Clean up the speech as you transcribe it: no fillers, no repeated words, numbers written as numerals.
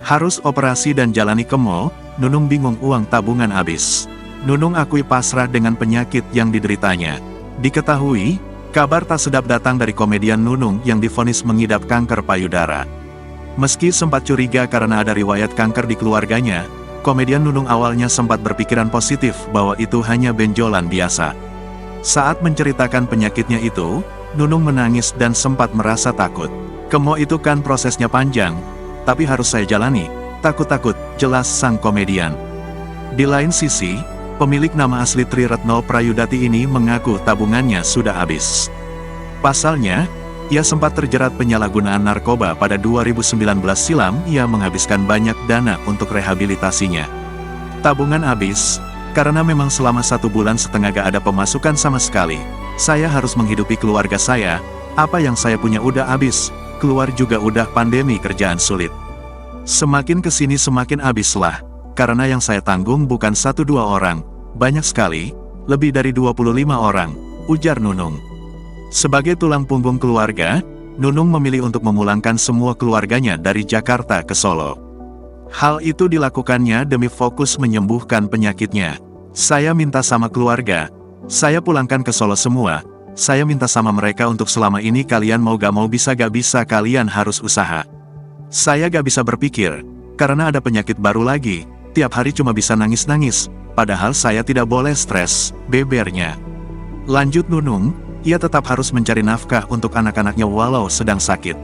Harus operasi dan jalani kemo, Nunung bingung uang tabungan habis. Nunung akui pasrah dengan penyakit yang dideritanya. Diketahui, kabar tak sedap datang dari komedian Nunung yang divonis mengidap kanker payudara. Meski sempat curiga karena ada riwayat kanker di keluarganya, komedian Nunung awalnya sempat berpikiran positif bahwa itu hanya benjolan biasa. Saat menceritakan penyakitnya itu, Nunung menangis dan sempat merasa takut. Kemo itu kan prosesnya panjang, tapi harus saya jalani, takut-takut, jelas sang komedian. Di lain sisi, pemilik nama asli Tri Retno Prayudati ini mengaku tabungannya sudah habis. Pasalnya, ia sempat terjerat penyalahgunaan narkoba pada 2019 silam. Ia menghabiskan banyak dana untuk rehabilitasinya. Tabungan habis, karena memang selama 1,5 bulan gak ada pemasukan sama sekali. Saya harus menghidupi keluarga saya, apa yang saya punya udah habis, keluar juga udah pandemi kerjaan sulit. Semakin kesini semakin habislah, karena yang saya tanggung bukan 1-2 orang, banyak sekali, lebih dari 25 orang, ujar Nunung. Sebagai tulang punggung keluarga, Nunung memilih untuk memulangkan semua keluarganya dari Jakarta ke Solo. Hal itu dilakukannya demi fokus menyembuhkan penyakitnya. Saya minta sama keluarga, saya pulangkan ke Solo semua, saya minta sama mereka untuk selama ini kalian mau gak mau bisa gak bisa kalian harus usaha. Saya gak bisa berpikir, karena ada penyakit baru lagi, tiap hari cuma bisa nangis-nangis, padahal saya tidak boleh stres, bebernya. Lanjut Nunung, ia tetap harus mencari nafkah untuk anak-anaknya walau sedang sakit.